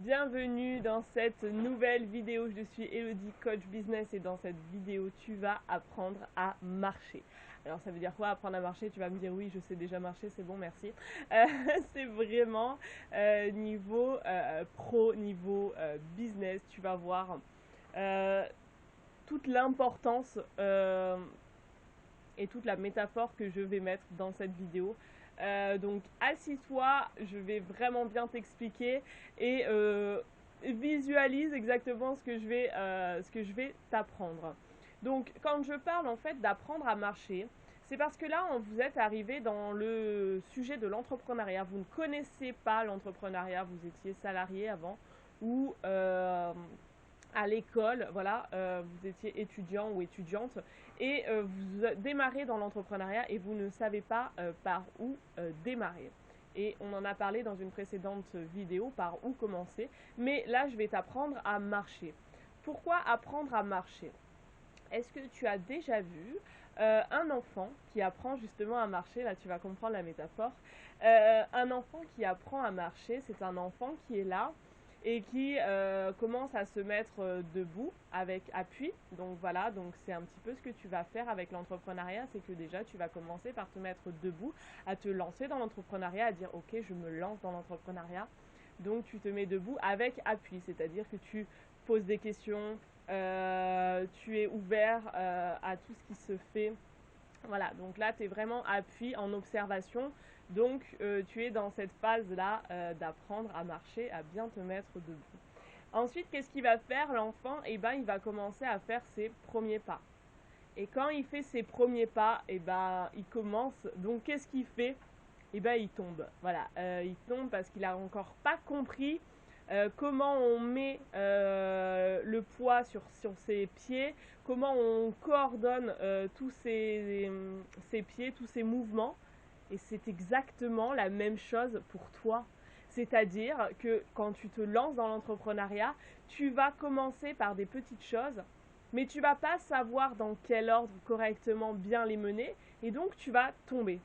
Bienvenue dans cette nouvelle vidéo. Je suis Elodie, coach business, et dans cette vidéo, tu vas apprendre à marcher. Alors ça veut dire quoi apprendre à marcher? Tu vas me dire oui, je sais déjà marcher, c'est bon, merci. Euh, c'est vraiment niveau pro, niveau business. Tu vas voir euh, toute l'importance et toute la métaphore que je vais mettre dans cette vidéo. Donc assis-toi, je vais vraiment bien t'expliquer et visualise exactement ce que je vais t'apprendre. Donc quand je parle en fait d'apprendre à marcher, c'est parce que là vous êtes arrivé dans le sujet de l'entrepreneuriat. Vous ne connaissez pas l'entrepreneuriat, vous étiez salarié avant ou à l'école, voilà, vous étiez étudiant ou étudiante et vous démarrez dans l'entrepreneuriat et vous ne savez pas par où démarrer. Et on en a parlé dans une précédente vidéo, par où commencer. Mais là, je vais t'apprendre à marcher. Pourquoi apprendre à marcher? Est-ce que tu as déjà vu un enfant qui apprend justement à marcher? Là, tu vas comprendre la métaphore. Un enfant qui apprend à marcher, c'est un enfant qui est là et qui commence à se mettre debout avec appui. Donc voilà, donc c'est un petit peu ce que tu vas faire avec l'entrepreneuriat, c'est que déjà tu vas commencer par te mettre debout, à te lancer dans l'entrepreneuriat, à dire ok, je me lance dans l'entrepreneuriat. Donc tu te mets debout avec appui, c'est-à-dire que tu poses des questions, tu es ouvert à tout ce qui se fait. Voilà, donc là tu es vraiment appui en observation. Donc tu es dans cette phase-là d'apprendre à marcher, à bien te mettre debout. Ensuite, qu'est-ce qu'il va faire l'enfant? Eh ben, il va commencer à faire ses premiers pas. Et quand il fait ses premiers pas, eh ben, il commence. Donc qu'est-ce qu'il fait? Eh ben, il tombe. Voilà, il tombe parce qu'il a encore pas compris comment on met le poids sur ses pieds, comment on coordonne tous ses pieds, tous ses mouvements. Et c'est exactement la même chose pour toi. C'est-à-dire que quand tu te lances dans l'entrepreneuriat, tu vas commencer par des petites choses, mais tu vas pas savoir dans quel ordre correctement bien les mener, et donc tu vas tomber.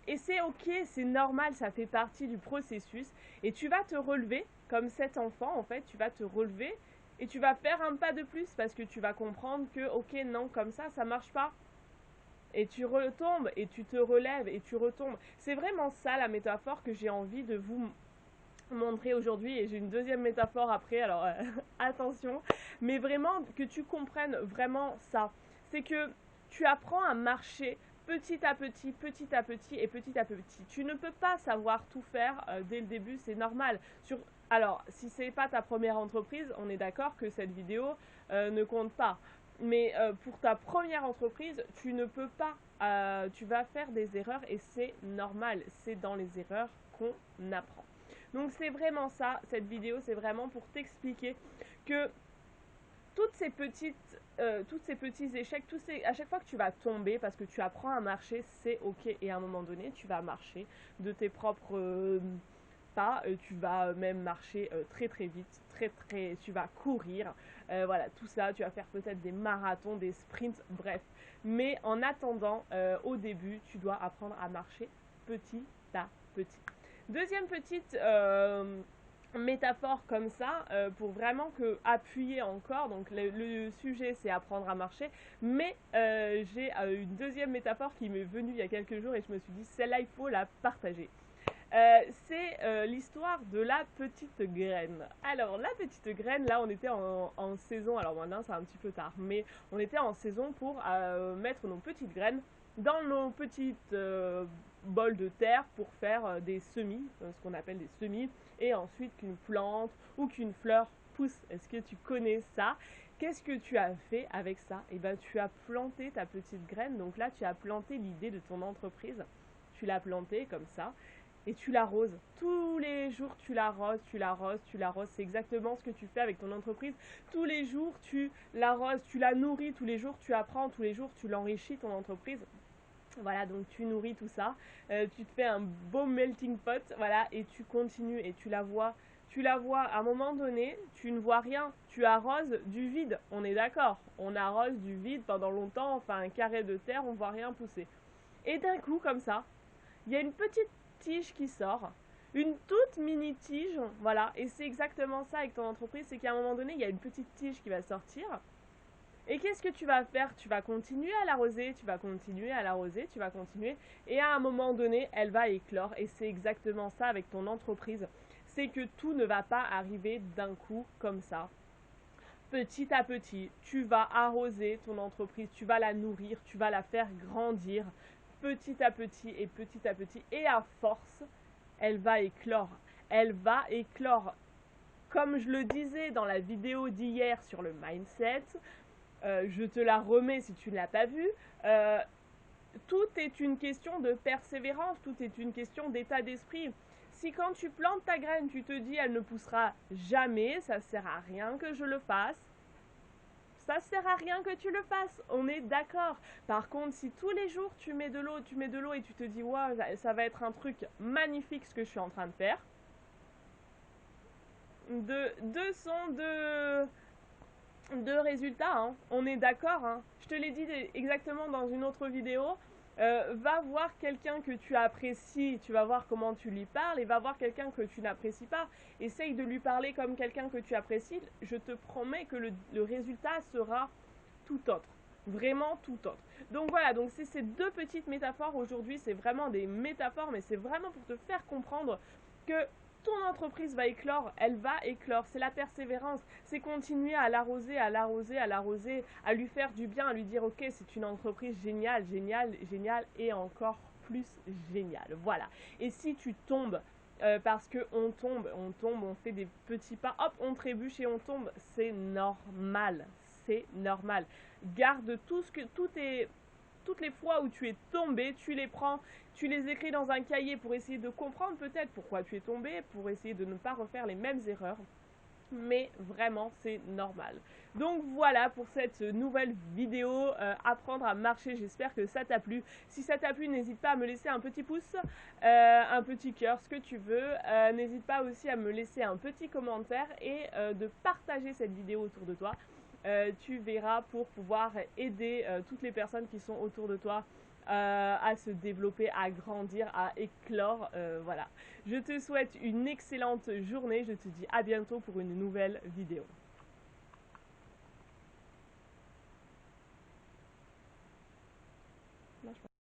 Et c'est ok, c'est normal, ça fait partie du processus. Et tu vas te relever, comme cet enfant en fait, tu vas te relever et tu vas faire un pas de plus parce que tu vas comprendre que ok, non, comme ça marche pas. Et tu retombes et tu te relèves et tu retombes. C'est vraiment ça la métaphore que j'ai envie de vous montrer aujourd'hui, et j'ai une deuxième métaphore après, alors attention, mais vraiment que tu comprennes vraiment ça. C'est que tu apprends à marcher petit à petit, petit à petit et petit à petit. Tu ne peux pas savoir tout faire dès le début, c'est normal. Alors, si c'est pas ta première entreprise, on est d'accord que cette vidéo ne compte pas. Mais pour ta première entreprise, tu ne peux pas, tu vas faire des erreurs et c'est normal. C'est dans les erreurs qu'on apprend. Donc c'est vraiment ça, cette vidéo, c'est vraiment pour t'expliquer que tous ces petits échecs, à chaque fois que tu vas tomber, parce que tu apprends à marcher, c'est ok. Et à un moment donné, tu vas marcher de tes propres pas, tu vas même marcher très très vite, tu vas courir, voilà, tout ça, tu vas faire peut-être des marathons, des sprints, bref. Mais en attendant, au début, tu dois apprendre à marcher petit à petit. Deuxième petite métaphore comme ça, pour vraiment appuyer encore, donc le sujet c'est apprendre à marcher, mais j'ai une deuxième métaphore qui m'est venue il y a quelques jours et je me suis dit celle-là il faut la partager. C'est l'histoire de la petite graine. Alors la petite graine, là on était en saison, alors maintenant c'est un petit peu tard, mais on était en saison pour mettre nos petites graines dans nos petites bols de terre pour faire des semis, ce qu'on appelle des semis, et ensuite qu'une plante ou qu'une fleur pousse. Est-ce que tu connais ça? Qu'est-ce que tu as fait avec ça? Eh bien tu as planté ta petite graine, donc là tu as planté l'idée de ton entreprise, tu l'as plantée comme ça, et tu l'arroses. Tous les jours, tu l'arroses, tu l'arroses, tu l'arroses. C'est exactement ce que tu fais avec ton entreprise. Tous les jours, tu l'arroses, tu la nourris. Tous les jours, tu apprends. Tous les jours, tu l'enrichis, ton entreprise. Voilà, donc tu nourris tout ça. Tu te fais un beau melting pot. Voilà, et tu continues et tu la vois. Tu la vois à un moment donné, tu ne vois rien. Tu arroses du vide. On est d'accord. On arrose du vide pendant longtemps. Enfin, un carré de terre, on ne voit rien pousser. Et d'un coup, comme ça, il y a une petite tige qui sort, une toute mini tige, voilà, et c'est exactement ça avec ton entreprise, c'est qu'à un moment donné, il y a une petite tige qui va sortir. Et qu'est-ce que tu vas faire? Tu vas continuer à l'arroser, tu vas continuer à l'arroser, tu vas continuer. Et à un moment donné, elle va éclore. Et c'est exactement ça avec ton entreprise. C'est que tout ne va pas arriver d'un coup comme ça. Petit à petit, tu vas arroser ton entreprise, tu vas la nourrir, tu vas la faire grandir petit à petit et petit à petit. Et à force, elle va éclore. Elle va éclore. Comme je le disais dans la vidéo d'hier sur le mindset, je te la remets si tu ne l'as pas vue. Tout est une question de persévérance, tout est une question d'état d'esprit. Si quand tu plantes ta graine, tu te dis elle ne poussera jamais, ça sert à rien que je le fasse, ça sert à rien que tu le fasses, on est d'accord. Par contre, si tous les jours tu mets de l'eau, et tu te dis waouh, ça va être un truc magnifique ce que je suis en train de faire, de résultats, hein. On est d'accord, hein. Je te l'ai dit exactement dans une autre vidéo. Va voir quelqu'un que tu apprécies, tu vas voir comment tu lui parles, et va voir quelqu'un que tu n'apprécies pas. Essaye de lui parler comme quelqu'un que tu apprécies. Je te promets que le résultat sera tout autre. Vraiment tout autre. Donc voilà, donc c'est ces deux petites métaphores aujourd'hui, c'est vraiment des métaphores, mais c'est vraiment pour te faire comprendre que ton entreprise va éclore, elle va éclore, c'est la persévérance, c'est continuer à l'arroser, à l'arroser, à l'arroser, à lui faire du bien, à lui dire ok, c'est une entreprise géniale, géniale, géniale et encore plus géniale. Voilà. Et si tu tombes parce que on tombe, on fait des petits pas, hop, on trébuche et on tombe, c'est normal, c'est normal. Garde toutes les fois où tu es tombé, tu les prends, tu les écris dans un cahier pour essayer de comprendre peut-être pourquoi tu es tombé, pour essayer de ne pas refaire les mêmes erreurs. Mais vraiment, c'est normal. Donc voilà pour cette nouvelle vidéo, apprendre à marcher. J'espère que ça t'a plu. Si ça t'a plu, n'hésite pas à me laisser un petit pouce, un petit cœur, ce que tu veux. N'hésite pas aussi à me laisser un petit commentaire et de partager cette vidéo autour de toi. Tu verras pour pouvoir aider toutes les personnes qui sont autour de toi à se développer, à grandir, à éclore. Voilà. Je te souhaite une excellente journée. Je te dis à bientôt pour une nouvelle vidéo.